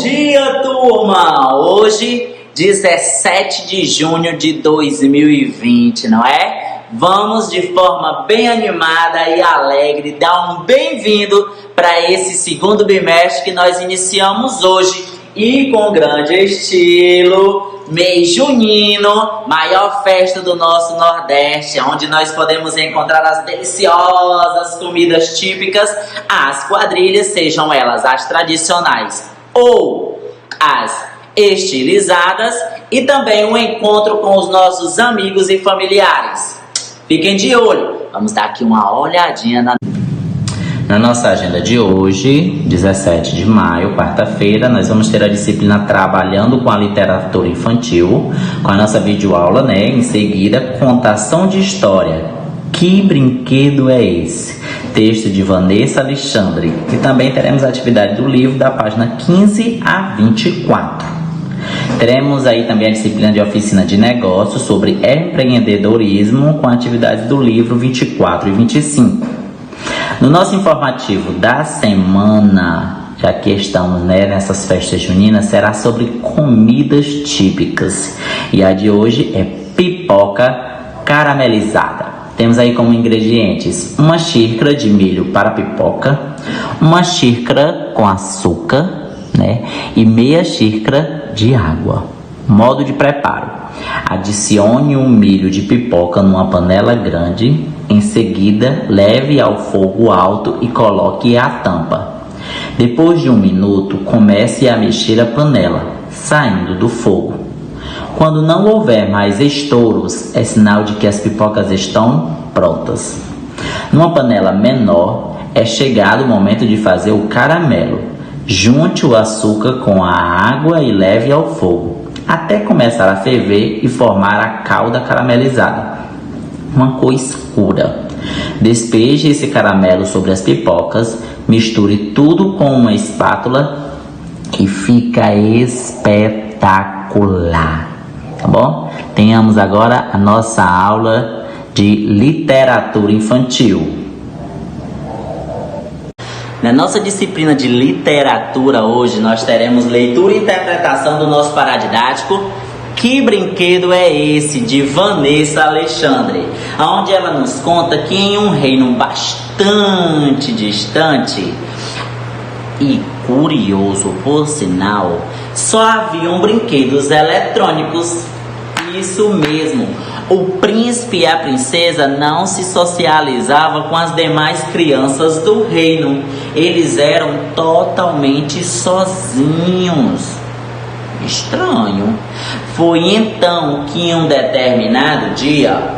dia, turma! Hoje, 17 de junho de 2020, não é? Vamos de forma bem animada e alegre dar um bem-vindo para esse segundo bimestre que nós iniciamos hoje e com grande estilo, mês junino, maior festa do nosso Nordeste, onde nós podemos encontrar as deliciosas comidas típicas, as quadrilhas, sejam elas as tradicionais ou as estilizadas, e também um encontro com os nossos amigos e familiares. Fiquem de olho, vamos dar aqui uma olhadinha na nossa agenda de hoje, 17 de maio, quarta-feira. Nós vamos ter a disciplina Trabalhando com a Literatura Infantil, com a nossa videoaula, né? Em seguida, Contação de História. Que brinquedo é esse? Texto de Vanessa Alexandre. E também teremos a atividade do livro da página 15 a 24. Teremos aí também a disciplina de Oficina de Negócios sobre empreendedorismo, com atividades do livro 24 e 25. No nosso informativo da semana, já que estamos, né, nessas festas juninas, será sobre comidas típicas. E a de hoje é pipoca caramelizada. Temos aí como ingredientes uma xícara de milho para pipoca, uma xícara com açúcar, né, e meia xícara de água. Modo de preparo: adicione um milho de pipoca numa panela grande. Em seguida, leve ao fogo alto e coloque a tampa. Depois de 1 minuto, comece a mexer a panela, saindo do fogo. Quando não houver mais estouros, é sinal de que as pipocas estão prontas. Numa panela menor, é chegado o momento de fazer o caramelo. Junte o açúcar com a água e leve ao fogo, até começar a ferver e formar a calda caramelizada, uma cor escura. Despeje esse caramelo sobre as pipocas, misture tudo com uma espátula e fica espetacular, tá bom? Tenhamos agora a nossa aula de literatura infantil. Na nossa disciplina de literatura hoje, nós teremos leitura e interpretação do nosso paradidático Que Brinquedo é Esse?, de Vanessa Alexandre, onde ela nos conta que em um reino bastante distante e curioso, por sinal, só haviam brinquedos eletrônicos. Isso mesmo, o príncipe e a princesa não se socializavam com as demais crianças do reino. Eles eram totalmente sozinhos. Estranho. Foi então que em um determinado dia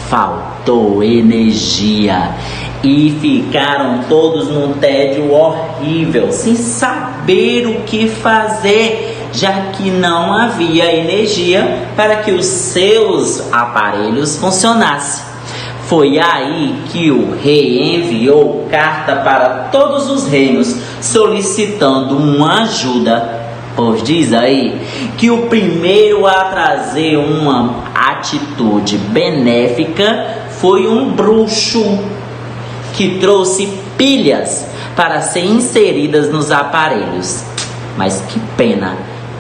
faltou energia e ficaram todos num tédio horrível, sem saber o que fazer, já que não havia energia para que os seus aparelhos funcionassem. Foi aí que o rei enviou carta para todos os reinos solicitando uma ajuda. Pois diz aí que o primeiro a trazer uma atitude benéfica foi um bruxo que trouxe pilhas para serem inseridas nos aparelhos. Mas que pena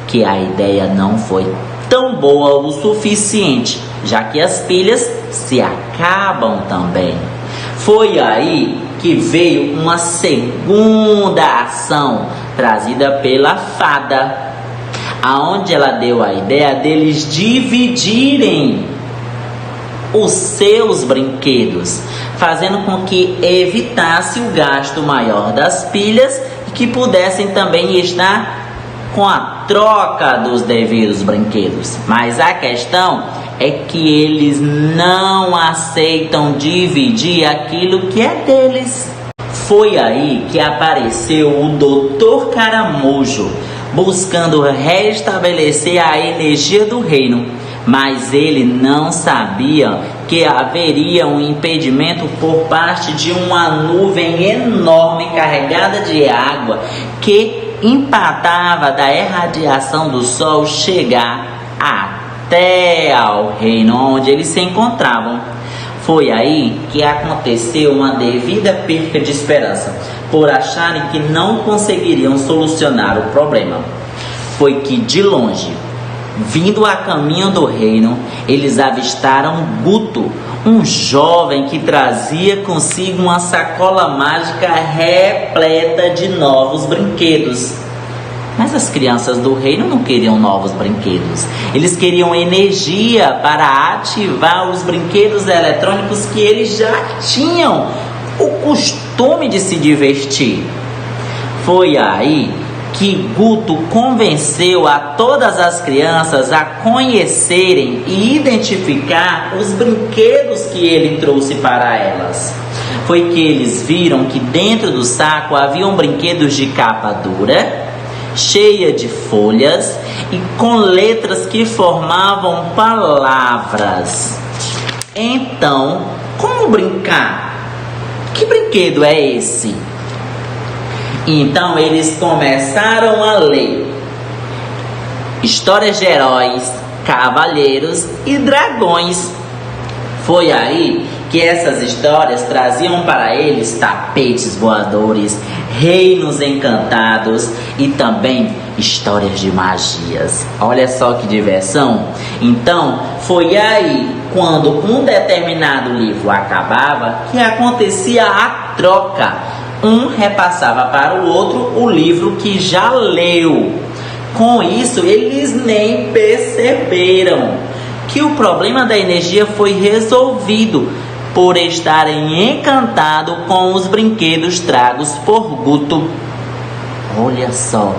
que a ideia não foi tão boa o suficiente, já que as pilhas se acabam também. Foi aí que veio uma segunda ação trazida pela fada, aonde ela deu a ideia deles dividirem os seus brinquedos, fazendo com que evitasse o gasto maior das pilhas e que pudessem também estar com a troca dos devidos brinquedos. Mas a questão é que eles não aceitam dividir aquilo que é deles. Foi aí que apareceu o Dr. Caramujo, buscando restabelecer a energia do reino. Mas ele não sabia que haveria um impedimento por parte de uma nuvem enorme carregada de água que impactava da irradiação do sol chegar até ao reino onde eles se encontravam. Foi aí que aconteceu uma devida perca de esperança, por acharem que não conseguiriam solucionar o problema. Foi que de longe, vindo a caminho do reino, eles avistaram Guto, um jovem que trazia consigo uma sacola mágica repleta de novos brinquedos. Mas as crianças do reino não queriam novos brinquedos. Eles queriam energia para ativar os brinquedos eletrônicos que eles já tinham o costume de se divertir. Foi aí que Guto convenceu a todas as crianças a conhecerem e identificar os brinquedos que ele trouxe para elas. Foi que eles viram que dentro do saco haviam brinquedos de capa dura, cheia de folhas e com letras que formavam palavras. Então, como brincar? Que brinquedo é esse? Então eles começaram a ler histórias de heróis, cavaleiros e dragões. Foi aí que essas histórias traziam para eles tapetes voadores, reinos encantados e também histórias de magias. Olha só que diversão! Então, foi aí, quando um determinado livro acabava, que acontecia a troca. Um repassava para o outro o livro que já leu. Com isso, eles nem perceberam que o problema da energia foi resolvido por estarem encantados com os brinquedos tragos por Guto. Olha só,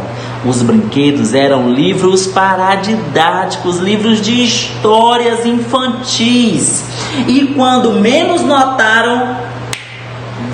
os brinquedos eram livros paradidáticos, livros de histórias infantis. E quando menos notaram,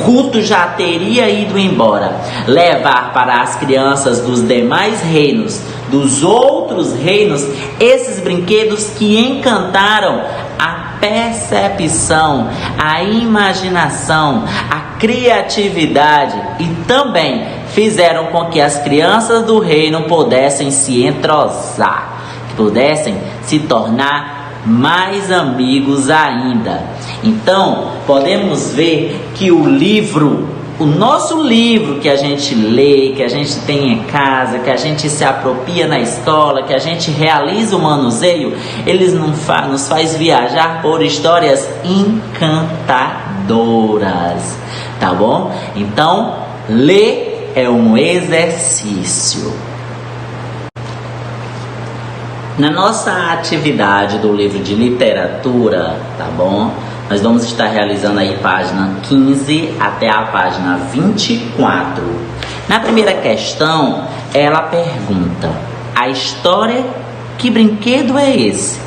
Guto já teria ido embora, levar para as crianças dos demais reinos, dos outros reinos, esses brinquedos que encantaram a percepção, a imaginação, a criatividade e também fizeram com que as crianças do reino pudessem se entrosar, pudessem se tornar mais amigos ainda. Então, podemos ver que o livro, o nosso livro que a gente lê, que a gente tem em casa, que a gente se apropria na escola, que a gente realiza o manuseio, eles nos faz viajar por histórias encantadoras, tá bom? Então, ler é um exercício. Na nossa atividade do livro de literatura, tá bom? Nós vamos estar realizando aí página 15 até a página 24. Na primeira questão, ela pergunta: a história, que brinquedo é esse?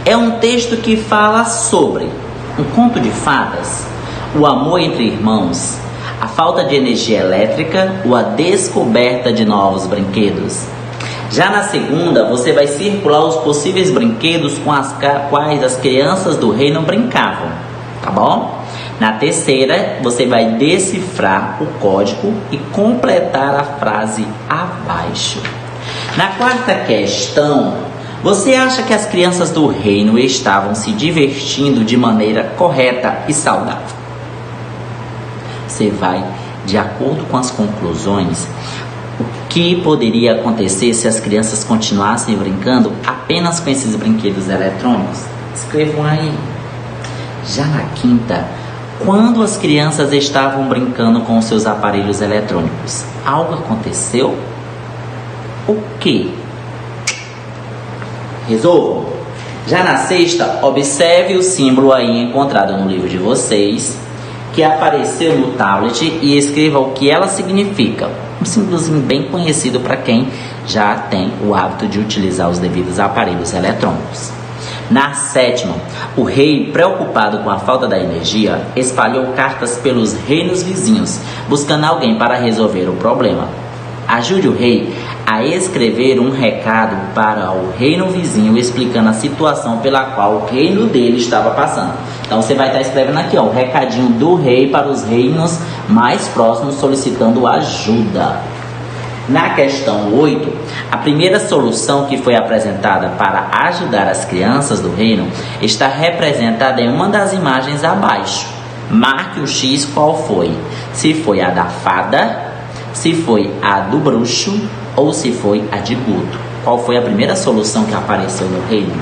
É um texto que fala sobre um conto de fadas, o amor entre irmãos, a falta de energia elétrica ou a descoberta de novos brinquedos. Já na segunda, você vai circular os possíveis brinquedos com as quais as crianças do reino brincavam, tá bom? Na terceira, você vai decifrar o código e completar a frase abaixo. Na quarta questão, você acha que as crianças do reino estavam se divertindo de maneira correta e saudável? Você vai, de acordo com as conclusões, o que poderia acontecer se as crianças continuassem brincando apenas com esses brinquedos eletrônicos? Escrevam aí. Já na quinta, quando as crianças estavam brincando com os seus aparelhos eletrônicos, algo aconteceu? O que? Resolvam. Já na sexta, observe o símbolo aí encontrado no livro de vocês, que apareceu no tablet, e escreva o que ela significa. Um símbolozinho bem conhecido para quem já tem o hábito de utilizar os devidos aparelhos eletrônicos. Na sétima, o rei, preocupado com a falta da energia, espalhou cartas pelos reinos vizinhos, buscando alguém para resolver o problema. Ajude o rei a escrever um recado para o reino vizinho, explicando a situação pela qual o reino dele estava passando. Então você vai estar escrevendo aqui, ó, o recadinho do rei para os reinos mais próximos, solicitando ajuda. Na questão 8, a primeira solução que foi apresentada para ajudar as crianças do reino está representada em uma das imagens abaixo. Marque o X qual foi. Se foi a da fada, se foi a do bruxo ou se foi a de Guto. Qual foi a primeira solução que apareceu no reino?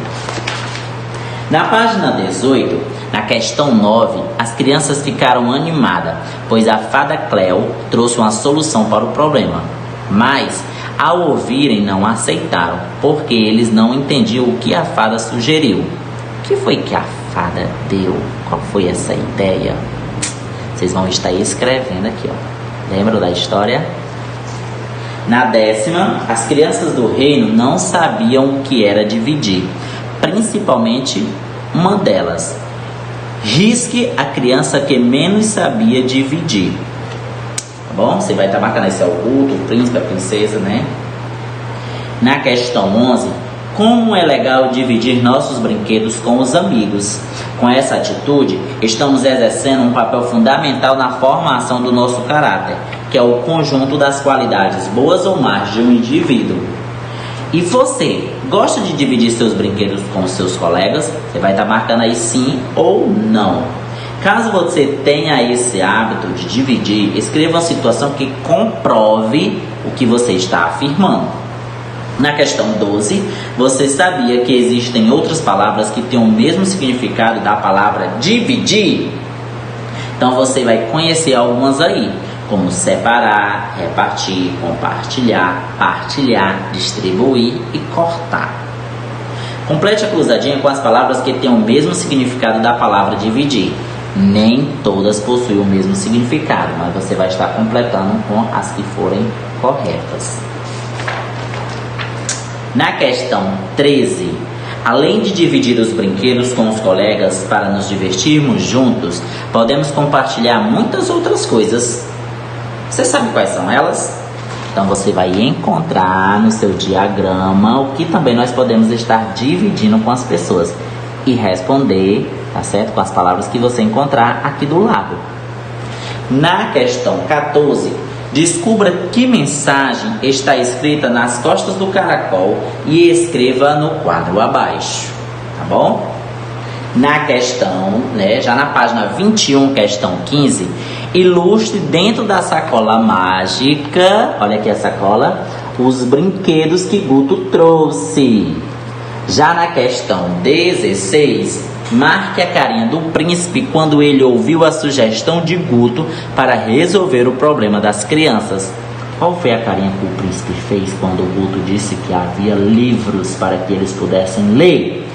Na página 18, na questão 9, as crianças ficaram animadas, pois a fada Cleo trouxe uma solução para o problema. Mas, ao ouvirem, não aceitaram, porque eles não entendiam o que a fada sugeriu. O que foi que a fada deu? Qual foi essa ideia? Vocês vão estar escrevendo aqui, ó. Lembram da história? Na 10ª, as crianças do reino não sabiam o que era dividir, principalmente uma delas. Risque a criança que menos sabia dividir. Tá bom? Você vai estar marcando esse é o Guto, o príncipe, a princesa, né? Na questão 11, como é legal dividir nossos brinquedos com os amigos. Com essa atitude, estamos exercendo um papel fundamental na formação do nosso caráter, que é o conjunto das qualidades boas ou más de um indivíduo. E você, gosta de dividir seus brinquedos com os seus colegas? Você vai estar marcando aí sim ou não. Caso você tenha esse hábito de dividir, escreva uma situação que comprove o que você está afirmando. Na questão 12, você sabia que existem outras palavras que têm o mesmo significado da palavra dividir? Então você vai conhecer algumas aí, como separar, repartir, compartilhar, partilhar, distribuir e cortar. Complete a cruzadinha com as palavras que têm o mesmo significado da palavra dividir. Nem todas possuem o mesmo significado, mas você vai estar completando com as que forem corretas. Na questão 13, além de dividir os brinquedos com os colegas para nos divertirmos juntos, podemos compartilhar muitas outras coisas. Você sabe quais são elas? Então você vai encontrar no seu diagrama o que também nós podemos estar dividindo com as pessoas e responder, tá certo? Com as palavras que você encontrar aqui do lado. Na questão 14, descubra que mensagem está escrita nas costas do caracol e escreva no quadro abaixo, tá bom? Na questão, já na página 21, questão 15, ilustre dentro da sacola mágica, olha aqui a sacola, os brinquedos que Guto trouxe. Já na questão 16, marque a carinha do príncipe quando ele ouviu a sugestão de Guto para resolver o problema das crianças. Qual foi a carinha que o príncipe fez quando Guto disse que havia livros para que eles pudessem ler?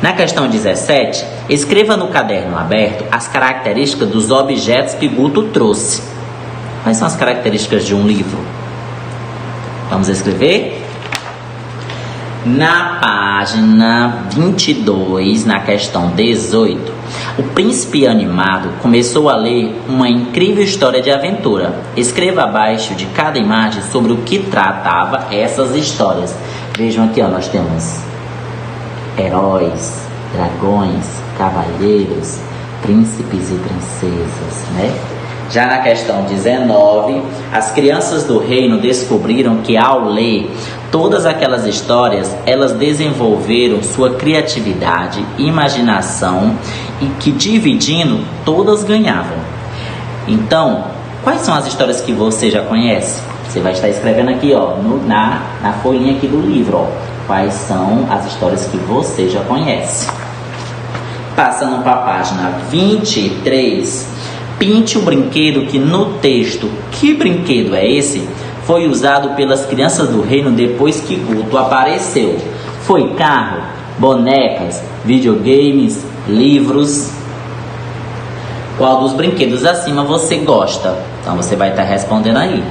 Na questão 17, escreva no caderno aberto as características dos objetos que Guto trouxe. Quais são as características de um livro? Vamos escrever? Na página 22, na questão 18, o príncipe animado começou a ler uma incrível história de aventura. Escreva abaixo de cada imagem sobre o que tratava essas histórias. Vejam aqui, nós temos heróis, dragões, cavalheiros, príncipes e princesas, né? Já na questão 19, as crianças do reino descobriram que ao ler todas aquelas histórias, elas desenvolveram sua criatividade, imaginação e que dividindo, todas ganhavam. Então, quais são as histórias que você já conhece? Você vai estar escrevendo aqui, na folhinha aqui do livro, quais são as histórias que você já conhece. Passando para a página 23, pinte o brinquedo que no texto "Que brinquedo é esse?" foi usado pelas crianças do reino depois que Guto apareceu. Foi carro, bonecas, videogames, livros? Qual dos brinquedos acima você gosta? Então você vai estar respondendo aí.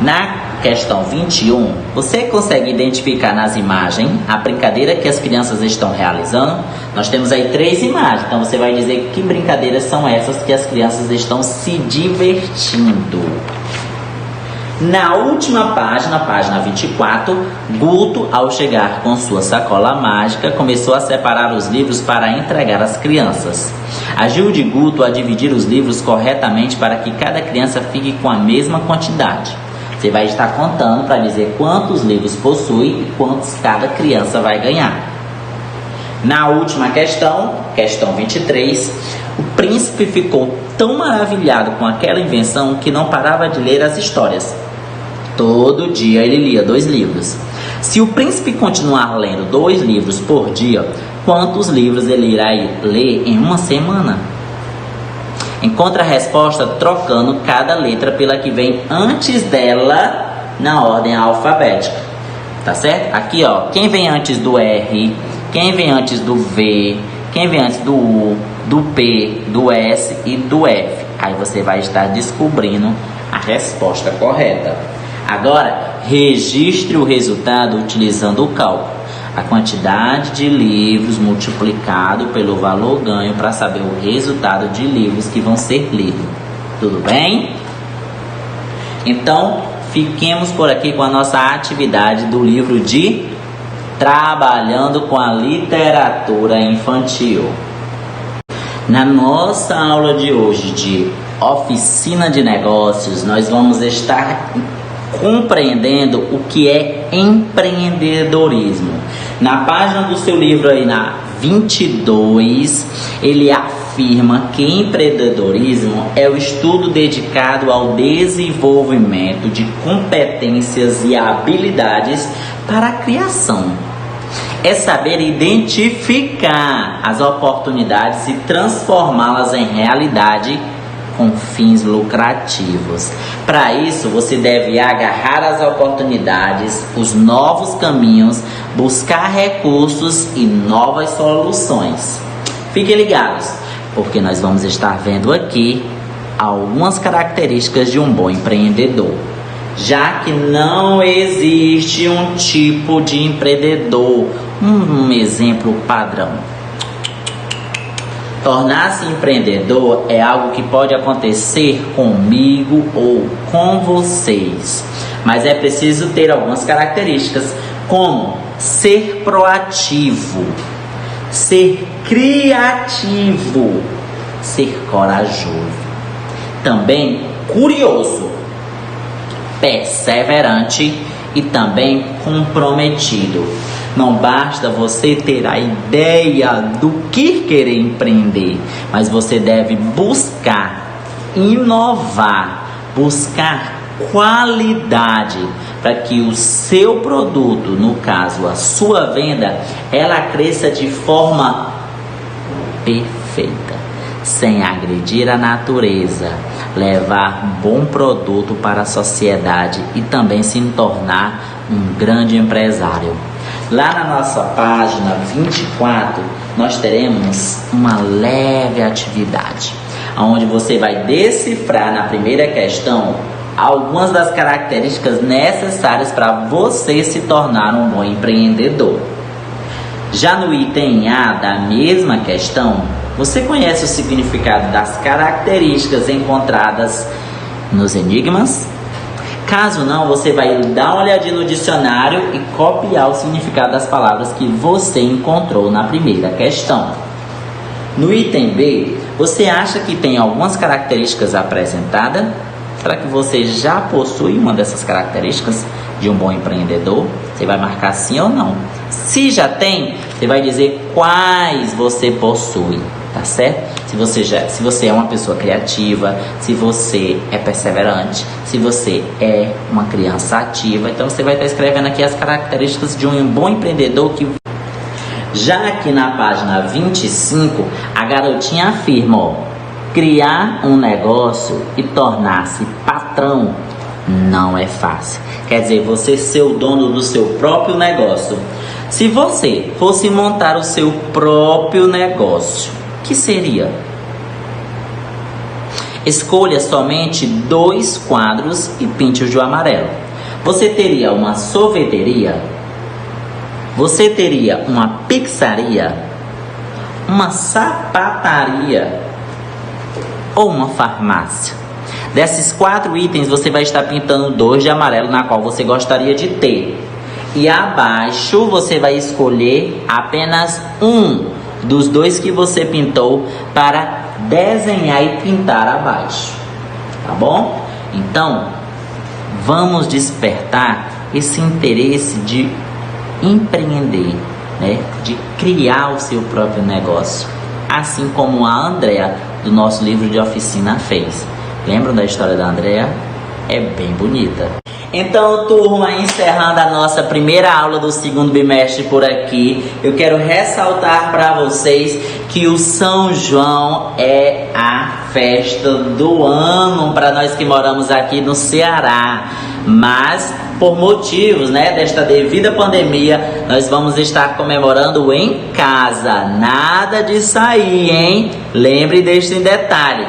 Na questão 21, você consegue identificar nas imagens a brincadeira que as crianças estão realizando? Nós temos aí 3 imagens, então você vai dizer que brincadeiras são essas que as crianças estão se divertindo. Na última página, página 24, Guto, ao chegar com sua sacola mágica, começou a separar os livros para entregar às crianças. Agiu de Guto a dividir os livros corretamente para que cada criança fique com a mesma quantidade. Você vai estar contando para dizer quantos livros possui e quantos cada criança vai ganhar. Na última questão, questão 23, o príncipe ficou tão maravilhado com aquela invenção que não parava de ler as histórias. Todo dia ele lia 2 livros. Se o príncipe continuar lendo 2 livros por dia, quantos livros ele irá ler em uma semana? Encontre a resposta trocando cada letra pela que vem antes dela na ordem alfabética. Tá certo? Aqui, ó, quem vem antes do R, quem vem antes do V, quem vem antes do U, do P, do S e do F. Aí você vai estar descobrindo a resposta correta. Agora, registre o resultado utilizando o cálculo. A quantidade de livros multiplicado pelo valor ganho para saber o resultado de livros que vão ser lidos. Tudo bem? Então, fiquemos por aqui com a nossa atividade do livro de Trabalhando com a Literatura Infantil. Na nossa aula de hoje de Oficina de Negócios, nós vamos estar compreendendo o que é empreendedorismo. Na página do seu livro aí, na 22, ele afirma que empreendedorismo é o estudo dedicado ao desenvolvimento de competências e habilidades para a criação. É saber identificar as oportunidades e transformá-las em realidade com fins lucrativos. Para isso, você deve agarrar as oportunidades, os novos caminhos, buscar recursos e novas soluções. Fiquem ligados, porque nós vamos estar vendo aqui algumas características de um bom empreendedor. Já que não existe um tipo de empreendedor, um exemplo padrão. Tornar-se empreendedor é algo que pode acontecer comigo ou com vocês, mas é preciso ter algumas características, como ser proativo, ser criativo, ser corajoso, também curioso, perseverante e também comprometido. Não basta você ter a ideia do que querer empreender, mas você deve buscar inovar, buscar qualidade para que o seu produto, no caso a sua venda, ela cresça de forma perfeita, sem agredir a natureza, levar um bom produto para a sociedade e também se tornar um grande empresário. Lá na nossa página 24, nós teremos uma leve atividade, onde você vai decifrar na primeira questão algumas das características necessárias para você se tornar um bom empreendedor. Já no item A da mesma questão, você conhece o significado das características encontradas nos enigmas? Caso não, você vai dar uma olhadinha no dicionário e copiar o significado das palavras que você encontrou na primeira questão. No item B, você acha que tem algumas características apresentadas? Será que você já possui uma dessas características de um bom empreendedor? Você vai marcar sim ou não. Se já tem, você vai dizer quais você possui, tá certo? Se você é uma pessoa criativa, se você é perseverante, se você é uma criança ativa, então você vai estar escrevendo aqui as características de um bom empreendedor que... Já aqui na página 25, a garotinha afirma, ó, criar um negócio e tornar-se patrão não é fácil. Quer dizer, você ser o dono do seu próprio negócio. Se você fosse montar o seu próprio negócio, o que seria? Escolha somente 2 quadros e pinte-os de amarelo. Você teria uma sorveteria? Você teria uma pizzaria? Uma sapataria? Ou uma farmácia? Desses 4 itens, você vai estar pintando 2 de amarelo na qual você gostaria de ter. E abaixo, você vai escolher apenas um dos 2 que você pintou para desenhar e pintar abaixo. Tá bom? Então, vamos despertar esse interesse de empreender, né? De criar o seu próprio negócio, assim como a Andrea do nosso livro de oficina fez. Lembram da história da Andrea? É bem bonita. Então, turma, encerrando a nossa primeira aula do segundo bimestre por aqui, eu quero ressaltar para vocês que o São João é a festa do ano para nós que moramos aqui no Ceará. Mas, por motivos, né, desta devida pandemia, nós vamos estar comemorando em casa. Nada de sair, hein? Lembre deste detalhe.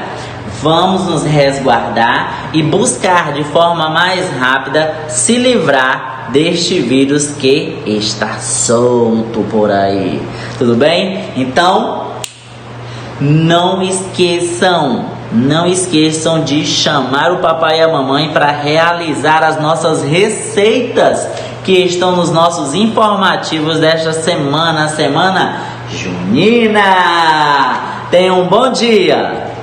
Vamos nos resguardar e buscar de forma mais rápida se livrar deste vírus que está solto por aí. Tudo bem? Então, não esqueçam de chamar o papai e a mamãe para realizar as nossas receitas que estão nos nossos informativos desta semana, semana junina. Tenham um bom dia!